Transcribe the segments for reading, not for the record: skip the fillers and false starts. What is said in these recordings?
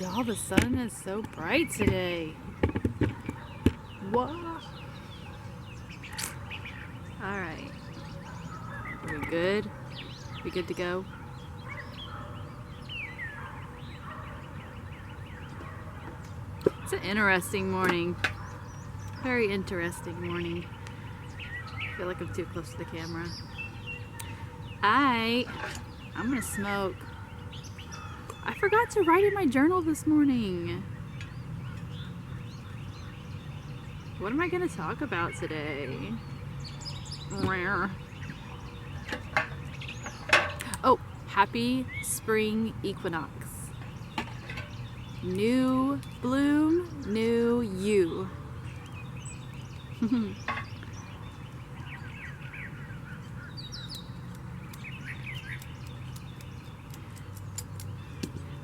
Y'all, the sun is so bright today. What? Alright. Are we good? We good to go? It's an interesting morning. Very interesting morning. I feel like I'm too close to the camera. I'm gonna smoke. I forgot to write in my journal this morning. What am I gonna talk about today? Oh, happy spring equinox. New bloom, new you.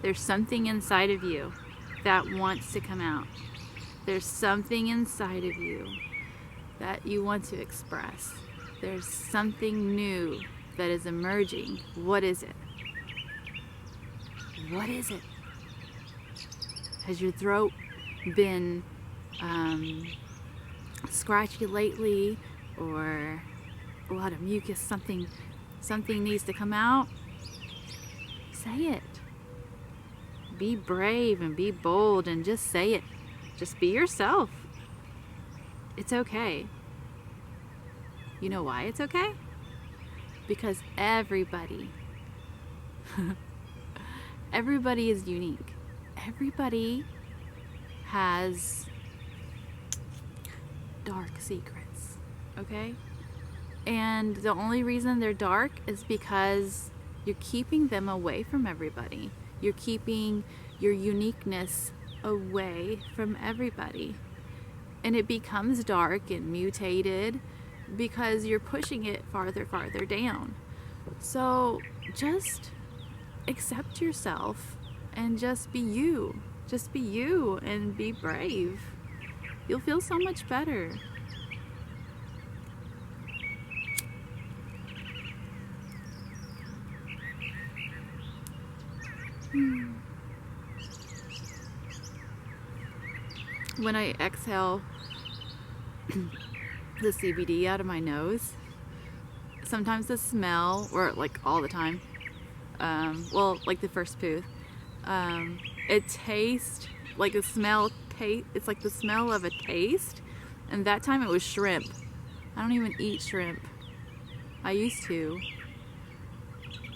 There's something inside of you that wants to come out. There's something inside of you that you want to express. There's something new that is emerging. What is it? What is it? Has your throat been scratchy lately, or a lot of mucus? Something needs to come out? Say it. Be brave and be bold and just say it. Just be yourself. It's okay. You know why it's okay? Because everybody is unique. Everybody has dark secrets, okay? And the only reason they're dark is because you're keeping them away from everybody. You're keeping your uniqueness away from everybody. And it becomes dark and mutated because you're pushing it farther down. So just accept yourself and just be you. Just be you and be brave. You'll feel so much better. When I exhale the CBD out of my nose, sometimes the smell, or like all the time, well, like the first poof, it tastes like a smell. It's like the smell of a taste, and that time it was shrimp. I don't even eat shrimp. I used to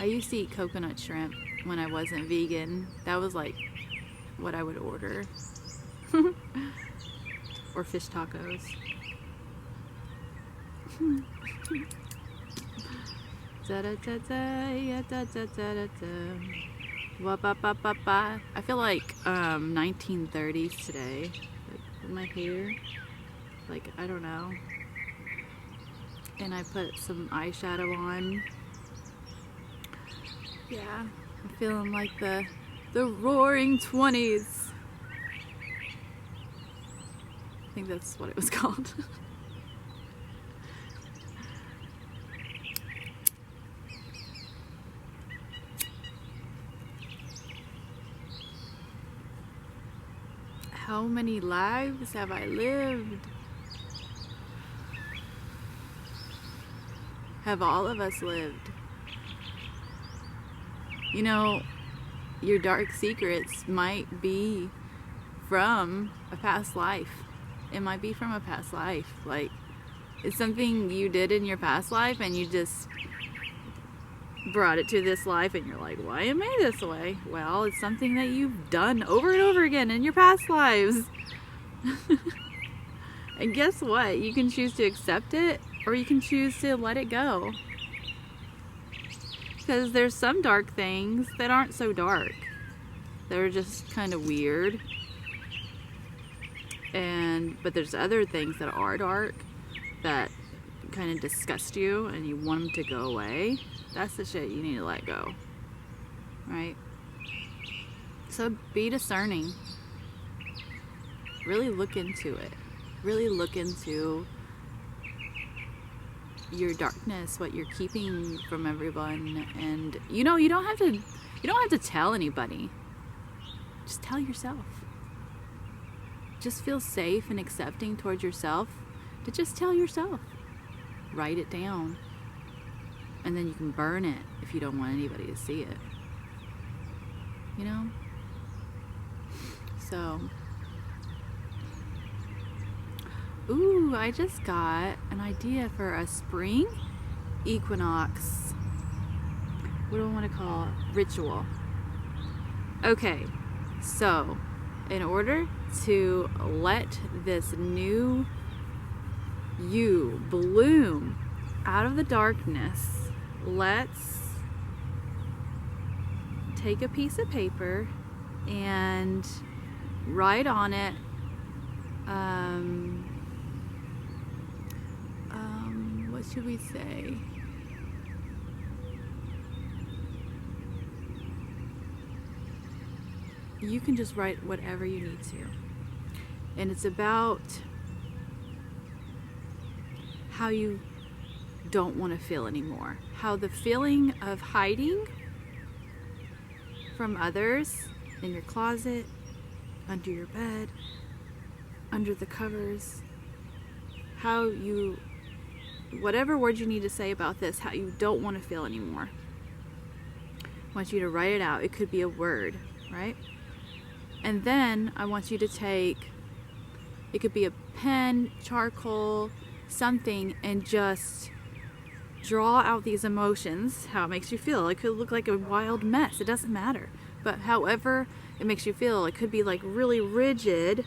eat coconut shrimp when I wasn't vegan. That was like what I would order. Or fish tacos. I feel like 1930s today. Like, with my hair, like, I don't know. And I put some eyeshadow on. Yeah, I'm feeling like the roaring 20s. I think that's what it was called. How many lives have I lived? Have all of us lived? You know, your dark secrets might be from a past life. It might be from a past life. Like, it's something you did in your past life and you just brought it to this life and you're like, why am I this way? Well, it's something that you've done over and over again in your past lives. And guess what? You can choose to accept it, or you can choose to let it go. Because there's some dark things that aren't so dark. They're just kind of weird. But there's other things that are dark that kind of disgust you and you want them to go away. That's the shit you need to let go, right? So be discerning. Really look into it. Really look into your darkness, what you're keeping from everyone. And you don't have to tell anybody. Just tell yourself. Just feel safe and accepting towards yourself to just tell yourself. Write it down. And then you can burn it if you don't want anybody to see it. You know? So, ooh, I just got an idea for a spring equinox. What do I want to call it? Ritual. Okay, so in order to let this new you bloom out of the darkness, let's take a piece of paper and write on it what should we say? You can just write whatever you need to. And it's about how you don't want to feel anymore. How the feeling of hiding from others in your closet, under your bed, under the covers, how you, whatever words you need to say about this, how you don't want to feel anymore. I want you to write it out. It could be a word, right? And then I want you to take, it could be a pen, charcoal, something, and just draw out these emotions, how it makes you feel. It could look like a wild mess. It doesn't matter. But however it makes you feel, it could be like really rigid,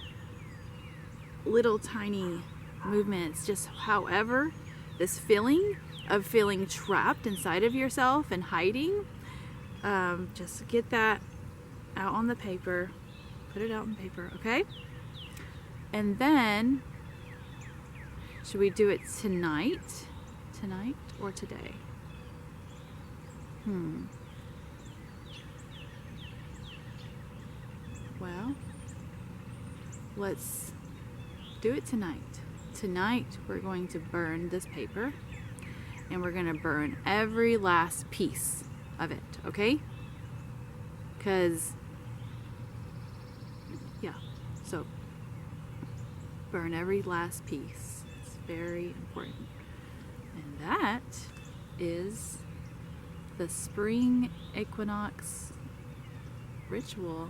little tiny movements. Just however, this feeling of feeling trapped inside of yourself and hiding, just get that out on the paper. Put it out on paper, okay? And then, should we do it tonight? Tonight or today? Well, let's do it tonight. Tonight we're going to burn this paper, and we're going to burn every last piece of it, okay? Because, yeah, so burn every last piece. It's very important. And that is the spring equinox ritual.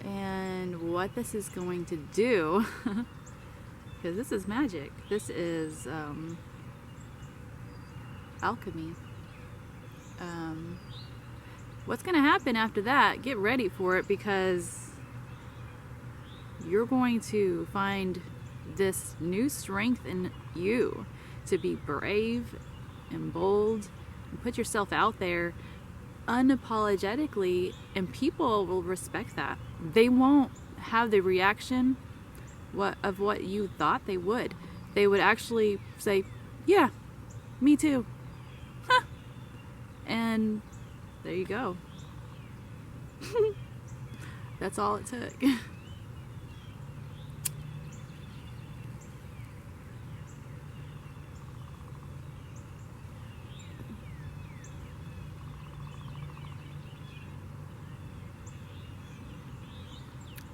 And what this is going to do, because this is magic, this is alchemy. What's going to happen after that, get ready for it, because you're going to find this new strength in you to be brave and bold and put yourself out there unapologetically, and people will respect that. They won't have the reaction of what you thought they would. They would actually say, yeah, me too. Huh. And there you go. That's all it took.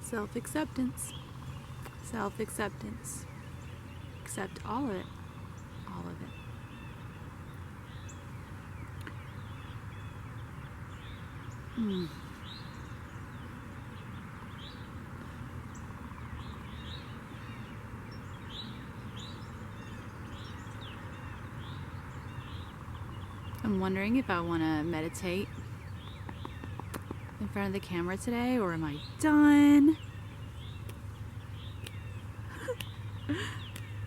Self-acceptance. Self-acceptance. Accept all of it. All of it. I'm wondering if I want to meditate in front of the camera today, or am I done?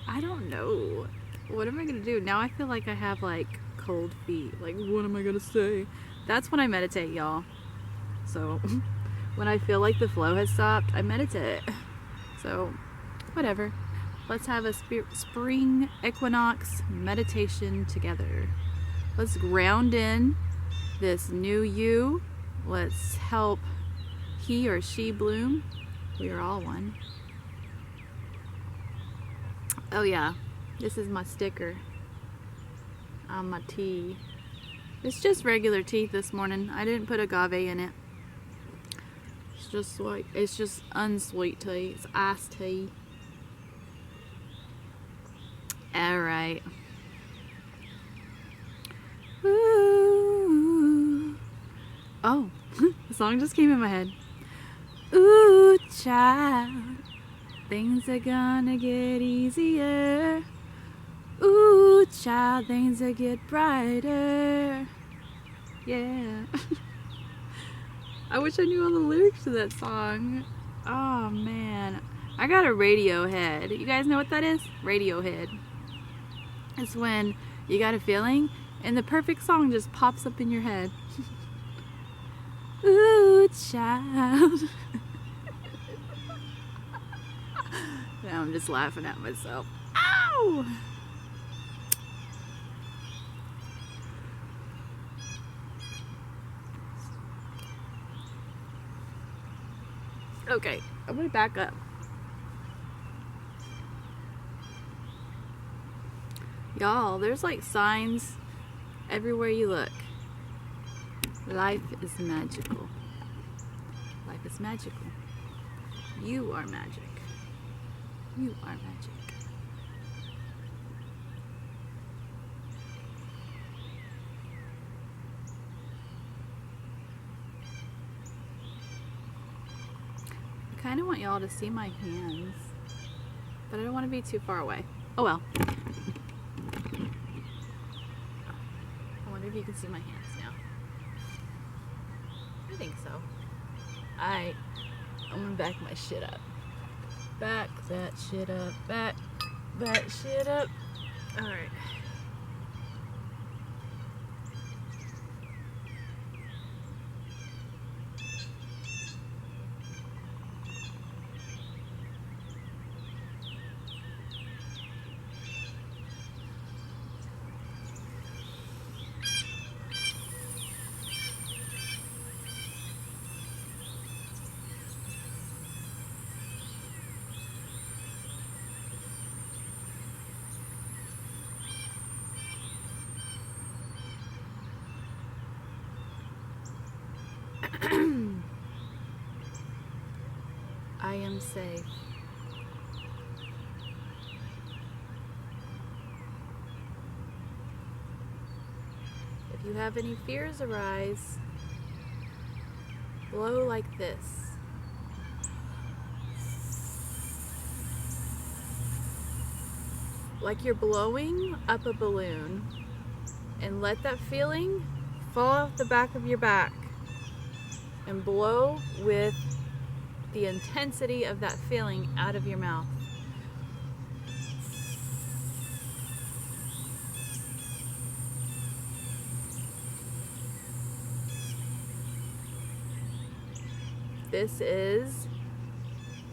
I don't know. What am I gonna do? Now I feel like I have like cold feet. Like, what am I gonna say? That's when I meditate, y'all. So when I feel like the flow has stopped, I meditate. So whatever. Let's have a spring equinox meditation together. Let's ground in this new you. Let's help he or she bloom. We are all one. Oh yeah, this is my sticker on my tea. It's just regular tea this morning. I didn't put agave in it. It's just sweet. It's just unsweet tea. It's iced tea. Alright. Ooh. Oh, the song just came in my head. Ooh, child, things are gonna get easier. Ooh, child, things will get brighter. Yeah. I wish I knew all the lyrics to that song. Oh, man. I got a Radiohead. You guys know what that is? Radiohead. It's when you got a feeling and the perfect song just pops up in your head. Ooh, child. Now I'm just laughing at myself. Ow! Okay, I'm gonna back up. Y'all, there's like signs everywhere you look. Life is magical. Life is magical. You are magic. You are magic. I kind of want y'all to see my hands, but I don't want to be too far away. Oh well. I wonder if you can see my hands now. I think so. I'm gonna back my shit up. Back that shit up. Back that shit up. Alright. I am safe. If you have any fears arise, blow like this. Like you're blowing up a balloon, and let that feeling fall off the back of your back and blow with the intensity of that feeling out of your mouth. This is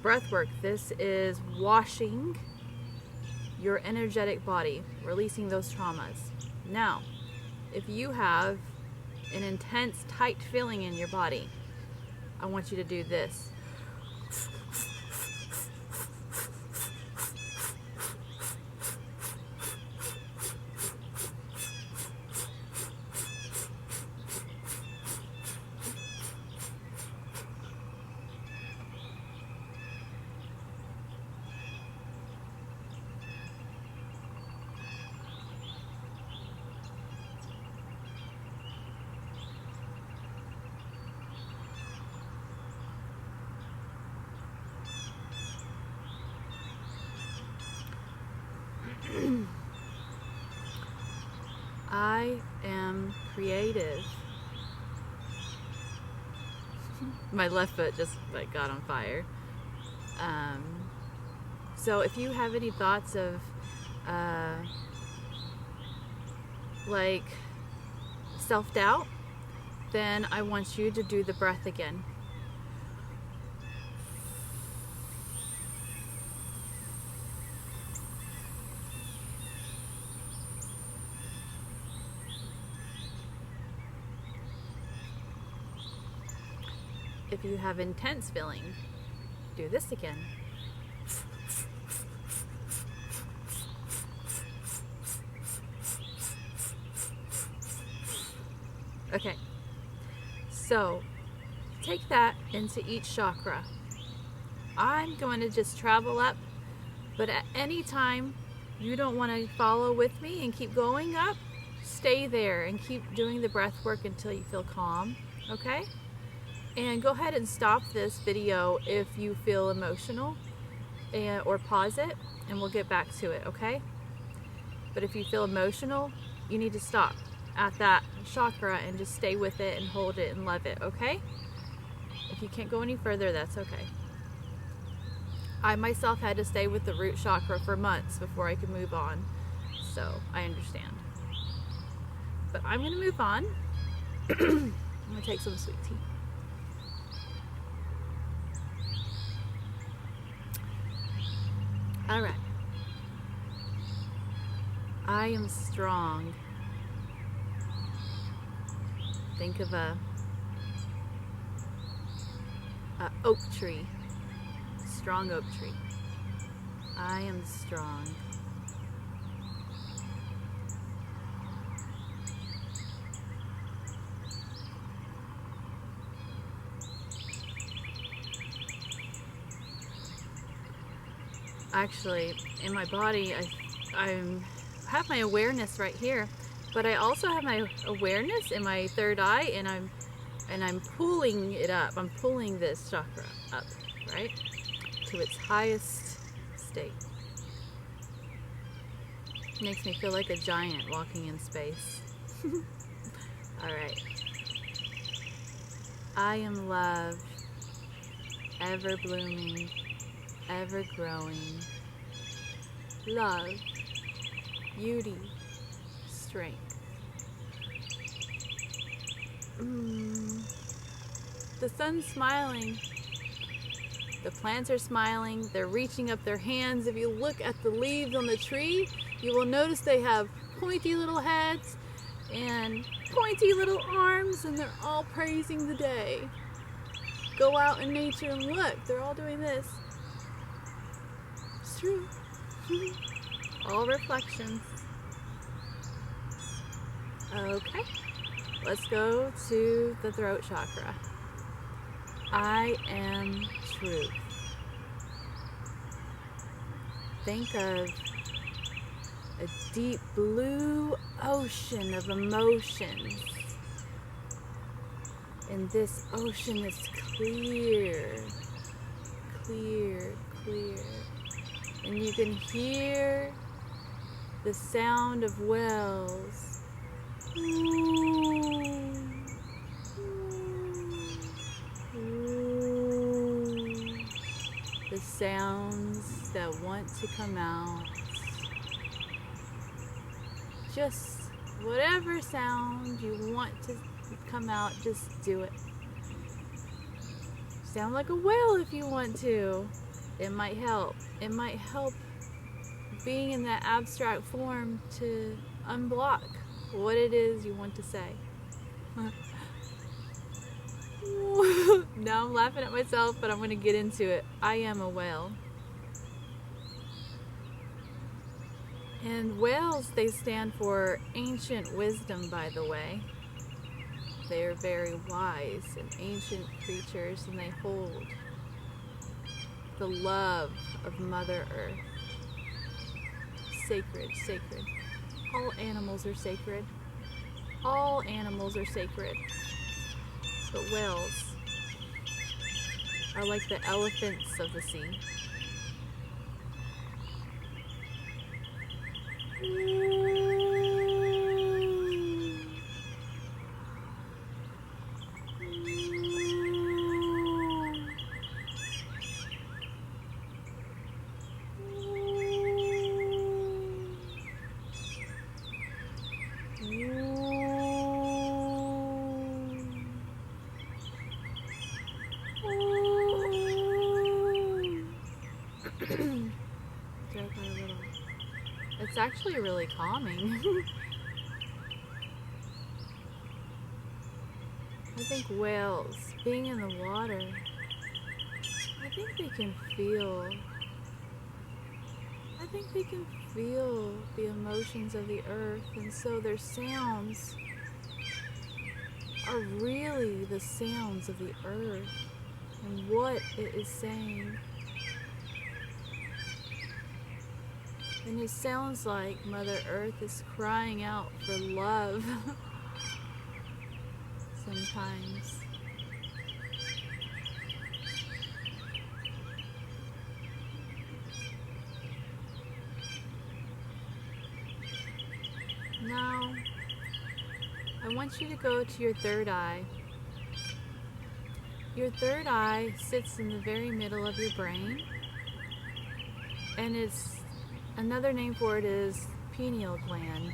breath work. This is washing your energetic body, releasing those traumas. Now, if you have an intense, tight feeling in your body, I want you to do this. I am creative. My left foot just like got on fire. So if you have any thoughts of like self-doubt, then I want you to do the breath again. If you have intense feeling, do this again. Okay, so take that into each chakra. I'm going to just travel up, but at any time you don't want to follow with me and keep going up, stay there and keep doing the breath work until you feel calm, okay? And go ahead and stop this video if you feel emotional, or pause it and we'll get back to it, okay? But if you feel emotional, you need to stop at that chakra and just stay with it and hold it and love it, okay? If you can't go any further, that's okay. I myself had to stay with the root chakra for months before I could move on, so I understand. But I'm going to move on. I'm going to take some sweet tea. All right. I am strong. Think of a oak tree. Strong oak tree. I am strong. Actually, in my body, I have my awareness right here, but I also have my awareness in my third eye, and I'm pulling it up. I'm pulling this chakra up, right, to its highest state. Makes me feel like a giant walking in space. All right. I am love, ever blooming, ever growing. Love, beauty, strength. The sun's smiling. The plants are smiling. They're reaching up their hands. If you look at the leaves on the tree, you will notice they have pointy little heads and pointy little arms, and they're all praising the day. Go out in nature and look. They're all doing this. It's true. All reflections. Okay. Let's go to the throat chakra. I am truth. Think of a deep blue ocean of emotions. And this ocean is clear, clear, clear. And you can hear the sound of wells. The sounds that want to come out. Just whatever sound you want to come out, just do it. Sound like a whale if you want to. It might help. It might help being in that abstract form to unblock what it is you want to say. Now I'm laughing at myself, but I'm going to get into it. I am a whale. And whales, they stand for ancient wisdom, by the way. They are very wise and ancient creatures, and they hold the love of Mother Earth. Sacred, sacred. All animals are sacred. All animals are sacred. But whales are like the elephants of the sea. It's actually really calming. I think whales, being in the water, I think they can feel the emotions of the earth, and so their sounds are really the sounds of the earth and what it is saying. And it sounds like Mother Earth is crying out for love sometimes. Now, I want you to go to your third eye. Your third eye sits in the very middle of your brain, and it's another name for it is pineal gland.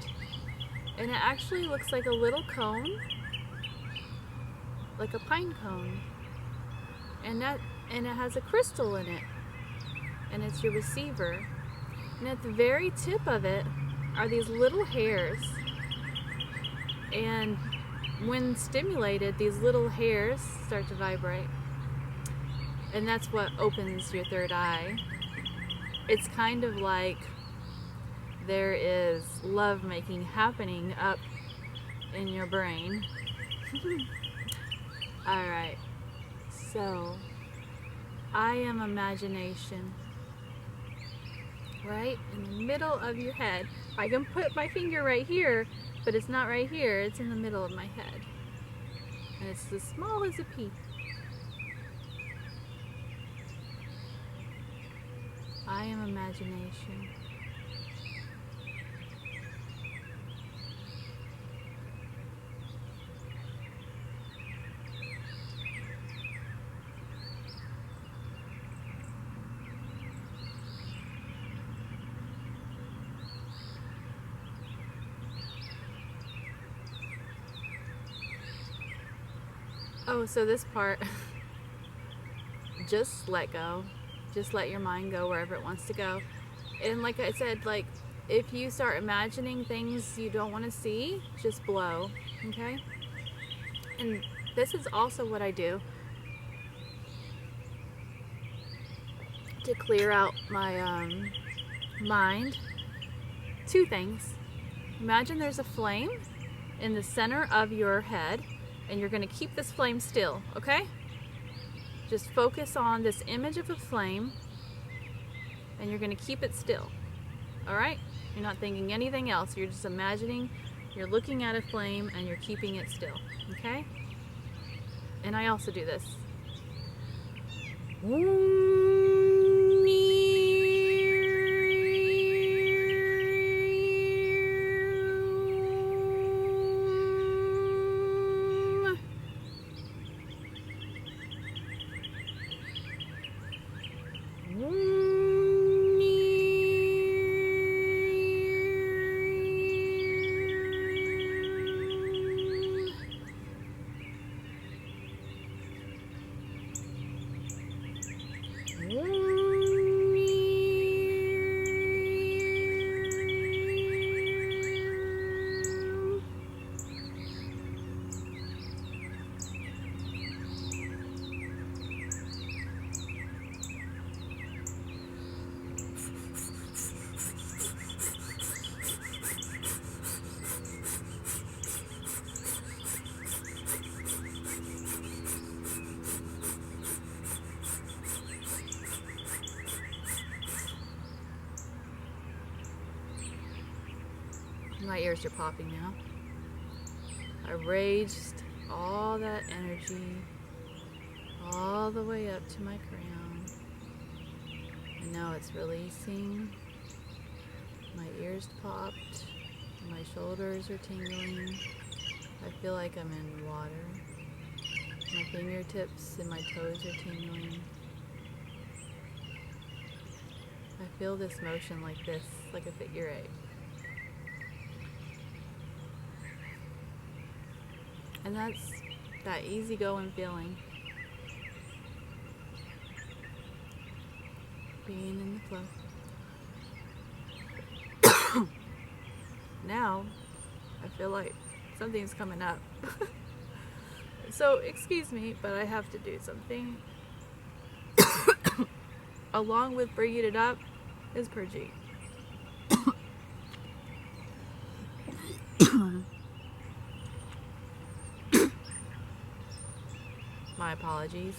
And it actually looks like a little cone, like a pine cone. And it has a crystal in it. And it's your receiver. And at the very tip of it are these little hairs. And when stimulated, these little hairs start to vibrate. And that's what opens your third eye. It's kind of like there is lovemaking happening up in your brain. Alright, so I am imagination. Right in the middle of your head. I can put my finger right here, but it's not right here, it's in the middle of my head. And it's as small as a pea. I am imagination. Oh, so this part, just let go. Just let your mind go wherever it wants to go. And like I said, like if you start imagining things you don't want to see, just blow, okay? And this is also what I do to clear out my mind. Two things. Imagine there's a flame in the center of your head, and you're going to keep this flame still, okay? Just focus on this image of a flame, and you're going to keep it still, all right? You're not thinking anything else. You're just imagining you're looking at a flame and you're keeping it still, okay? And I also do this. My ears are popping now. I raised all that energy all the way up to my crown. And now it's releasing. My ears popped. My shoulders are tingling. I feel like I'm in water. My fingertips and my toes are tingling. I feel this motion like this, like a figure eight. And that's that easygoing feeling. Being in the flow. Now, I feel like something's coming up. So, excuse me, but I have to do something. Along with bringing it up is purging. apologies.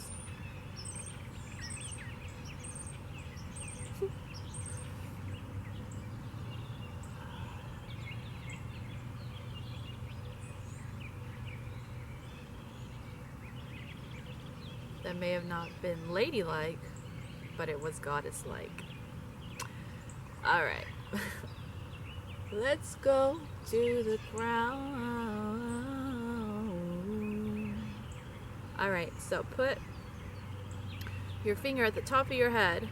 That may have not been ladylike, but it was goddess-like. Alright. Let's go to the crown. Alright, so put your finger at the top of your head.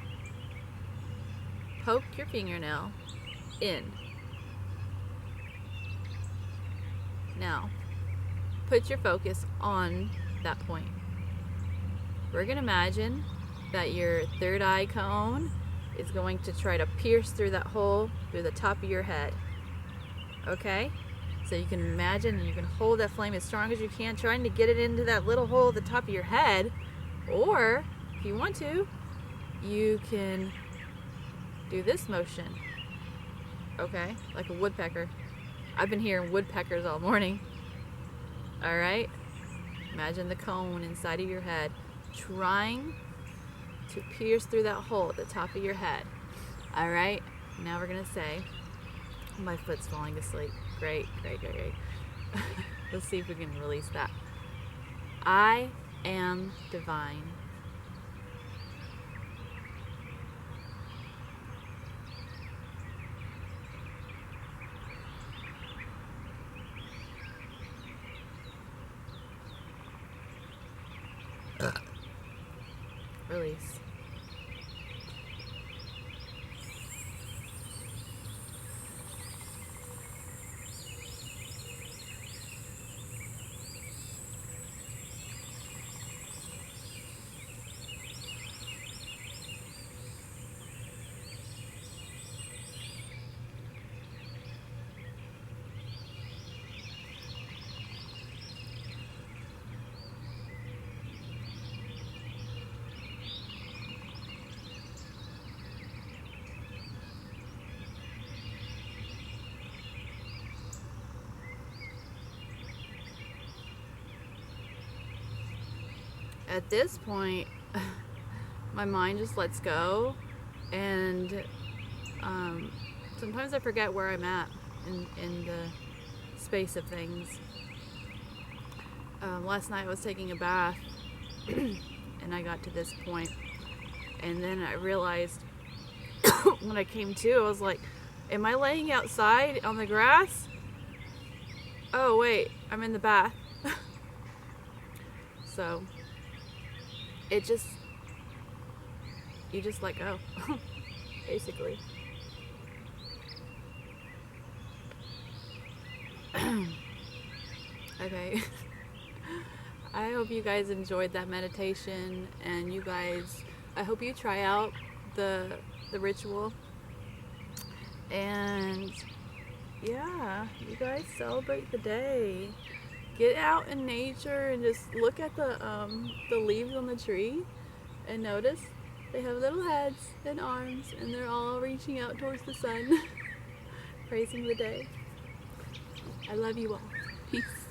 Poke your fingernail in. Now, put your focus on that point. We're going to imagine that your third eye cone is going to try to pierce through that hole through the top of your head. Okay? So you can imagine and you can hold that flame as strong as you can, trying to get it into that little hole at the top of your head. Or, if you want to, you can do this motion. Okay? Like a woodpecker. I've been hearing woodpeckers all morning. Alright? Imagine the cone inside of your head, trying to pierce through that hole at the top of your head. Alright, now we're going to say, my foot's falling asleep. Great. Let's see if we can release that. I am divine. Release. At this point, my mind just lets go, and sometimes I forget where I'm at in the space of things. Last night I was taking a bath, and I got to this point, and then I realized when I came to, I was like, am I laying outside on the grass? Oh wait, I'm in the bath. So you just let go, basically. Okay. I hope you guys enjoyed that meditation, and you guys, I hope you try out the ritual, and yeah, you guys celebrate the day. Get out in nature and just look at the leaves on the tree and notice they have little heads and arms, and they're all reaching out towards the sun, praising the day. I love you all. Peace.